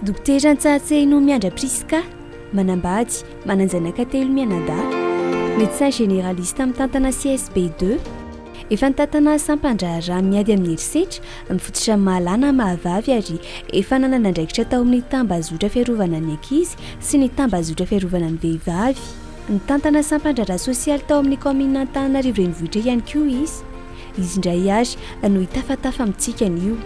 Dokotera ANDRIANTSEHENO miandra Prisca, manambady, mananjanaka telo mianada, médecin généraliste amin'ny tantana CSB2, efa nitantana sampandraharaha miady amin'ny herisetra mifototra amin'ny mahalana mahavavy ary efa nanana andraikitra tao amin'ny tambazotra fiarovana ny ankizy sy ny tambazotra fiarovana ny vehivavy. Nitantana sampandraharaha sosialy tao amin'ny commune Antananarivo renivohitra ihany koa izy. Izy indray ary no hitafatafa amintsika an'io.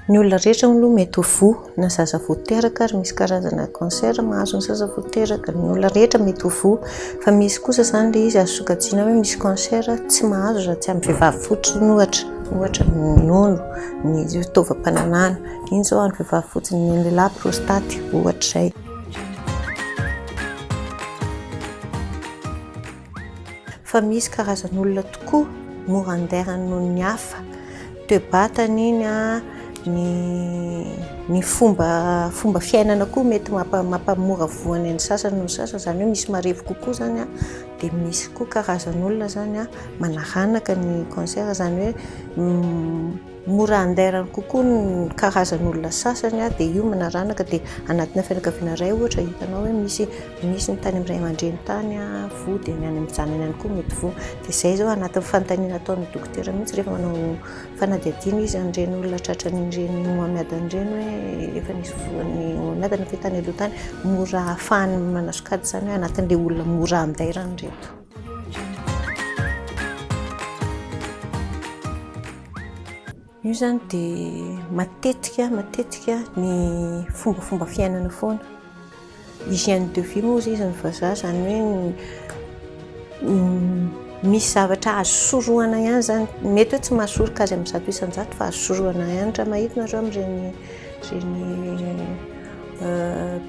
Ny olona rehetra no mety ho vo na zaza vao teraka ary misy karazana cancer mahazo ny zaza vao teraka. Ny olona rehetra mety ho vo, fa misy kosa izany ilay izy azo sokajiana hoe misy cancer tsy mahazo raha tsy amin'ny vehivavy fotsiny ohatra ny nono, ny fitaovam-pananana. Iny izao amin'ny vehivavy fotsiny, ny lehilahy prostate ohatra izay. Fa misy karazan'olona tokoa mora anderana noho ny hafa, toe-batana iny ny fomba fiainana koa mety mampamora voany ny sasany noho ny sasany, izany hoe misy marevy kokoa zany dia misy koa karazan'olona zany manaranaka ny cancer, izany hoe mora anderana kokoa ny karazan'olona sasany dia io manaranaka dia anatina fianakaviana iray ohatra hitanao hoe misy ny tany amin'ny ray aman-dreny tany vo dia ny any amin'ny zanany ihany koa mety vo. Dia izay zao anatin'ny fanontaniana ataon'ny dokotera mihitsy rehefa manao fanadihadiana izy an'ireny olona tratran'ireny homamiadana ireny hoe efa nisy voan'ny homamiadana fa tany aloha tany, mora ahafahany manasokady izany hoe anatin'ilay olona mora anderana reto. Io zany dia matetika ny fomba fiainana foana. Hygiène de vie moa izy ny vazaha, izany hoe misy zavatra azo sorohana ihany zany, mety hoe tsy mahasoroka azy amin'ny 100 isan-jato fa azo sorohana ihany. Raha mahita nareo amin'ireny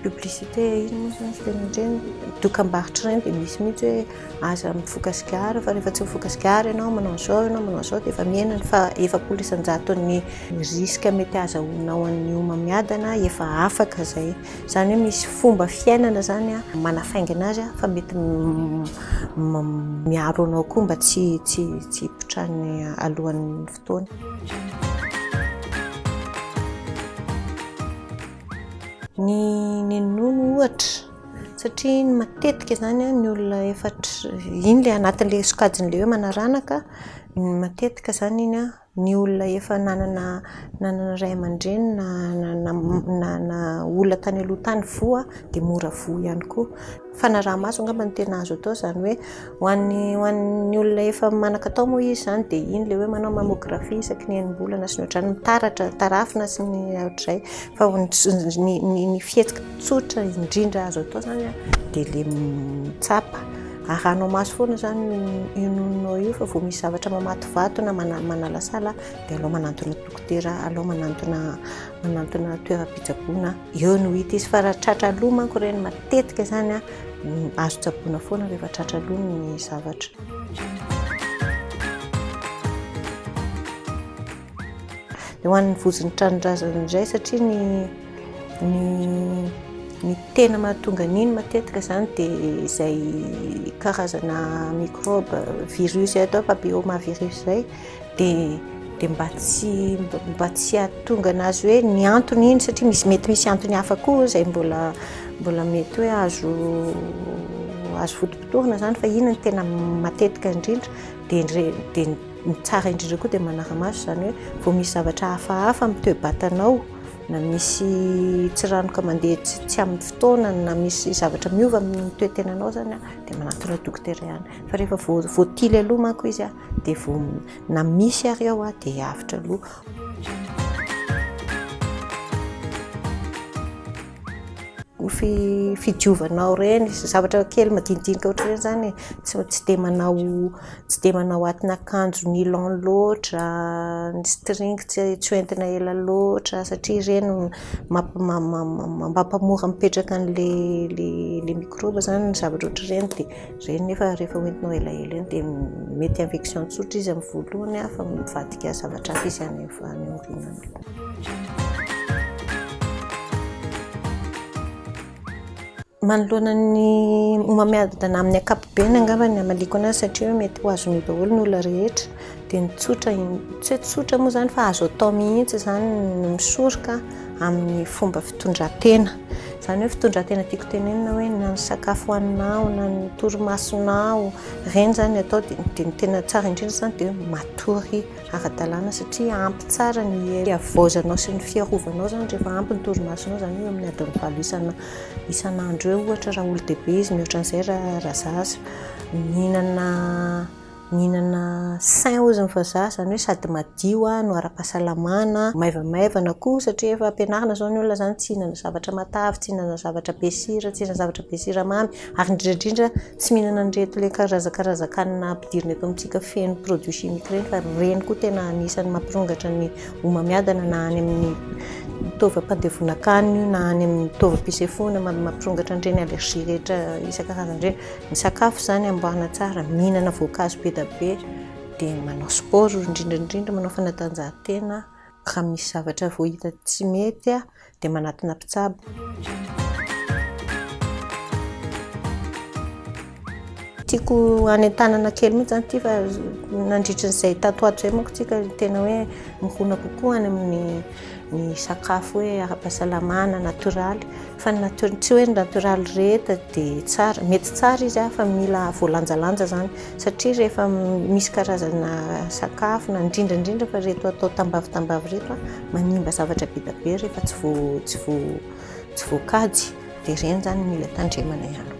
publicité iny moa zany ireny dokam-barotra ireny dia misy mihitsy hoe aza mifoka sigara, fa rehefa tsy mifoka sigara ianao manao an'izao dia efa mihenana, fa 700 isan-jato ny risque mety azahoanao an'ny homamiadana efa afaka izay. Izany hoe misy fomba fiainana zany manafaingana azy fa mety miaro anao koa mba tsy hipotrany alohan'ny fotoana. Ny nono ohatra, satria matetika zany ny olona efa iny le anatin'ilay sokajin'ilay hoe manaranaka, matetika zany iny ny olona efa nanana ray aman-dreny na olona tany aloha tany vo dia mora vo ihany koa. Fanaraha maso angamba ny tena azo atao, izany hoe ho an'ny olona efa manan-katao moa izy zany dia iny le hoe manao mammography isaky ny enim-bolana sy ny ohatrany, mitaratra tarafina sy ny ohatr'izay. Fa ny fihetsika tsotra indrindra azo atao zany dia le mitsapa, arahanao maso foana zany io nononao io, fa vao misy zavatra mamaty vato na manalasala dia alao manantona dokotera, alao manantona toeram-pitsaboana, eo no hita izy. Fa raha tratra aloha manko ireny matetika zany azo tsaboana foana rehefa tratra aloha ny zavatra. Dia ho an'ny vozon'ny tranondrazana indray, satria ny tena mahatonga an'iny matetika zany dia izay karazana microbe, virus atao papillomavirus izay, dia mba tsy hahatonga anazy hoe ny antony iny, satria mety misy antony hafa koa izay mbola mety hoe azo fotopotohina zany, fa iny ny tena matetika indrindra. Dia ny tsara indrindra koa dia manara-maso, izany hoe vao misy zavatra hafahafa amin'ny toe-batanao, na misy tsiranoka mandeha tsy amin'ny fotoana, na misy zavatra miova amin'ny toe-tenanao zany dia manantona dokotera ihany. Fa rehefa voatily aloha manko izy dia vao na misy ary ao dia avitra aloha. Fidiovanao ireny zavatra kely madinidinika ohatr'ireny zany, tsy dia manao atin'akanjo nylon loatra, ny string tsy hoentina ela loatra, satria ireny mampamora mipetraka an'ilay microbe zany ny zavatra ohatr'ireny. Dia ireny nefa rehefa hoentinao elaela eny dia mety infection tsotra izy amin'ny voalohany fa mivadika zavatra hafa izy any aorianany. Manoloana ny homamiadana amin'ny ankapobeny angamba ny amaliko anazy, satria mety ho azon'ny daholo ny olona rehetra. dia ny tsotra tsy hoe tsotra moa zany fa azo atao mihitsy zany ny misoroka amin'ny fomba fitondran-tena. Izany hoe fitondran-tena tiako tenenina hoe na ny sakafo hohaninao na ny torimasonao ireny zany atao dia ny tena tsara indrindra zany dia matory ara-dalàna satria ampy tsara ny havaozanao sy ny fiarovanao zany rehefa ampy ny torimasonao zany hoe amin'ny adiny 7 isan'andro eo ohatra raha olo-dehibe izy mihoatra an'izay raha zaza. Mihinana sain ozy ny vazaha zany hoe sady madio no ara-pahasalamana, maivamaivana koa satria efa ampianarina zao ny olona zany tsy hihinana zavatra matavy, tsy hihinana zavatra be sira, tsy hihinana zavatra be siramamy ary indrindra tsy mihinana an'ireto ilay karazan-kanina ampidirina eto amintsika feno produit chimique ireny fa ireny koa tena anisan'ny mampirongatra ny homamiadana na any amin'ny taovam-pandevonan-kanina na any amin'ny taovam-pisefona mampirongatra an'ireny allergie rehetra isan-karazany ireny. Ny sakafo zany amboarina tsara, mihinana voankazo be be dia manao sport indrindra manao fanatanjahantena. Raha misy zavatra voahita tsy mety dia manatona mpitsabo. Tiako any an-tanana kely mihitsy zany ty fa nandritra n'izay tatoato izay manko tsika tena hoe mihona kokoa any amin'ny ny sakafo hoe ara-pahasalamana natoraly fa tsy hoe natoraly rehetra dia tsara, mety tsara izy fa mila voalanjalanja zany satria rehefa misy karazana sakafo na indrindra fa reto atao tambavy reto manimba zavatra be rehefa tsy voakajy dia ireny zany mila tandremana ihany.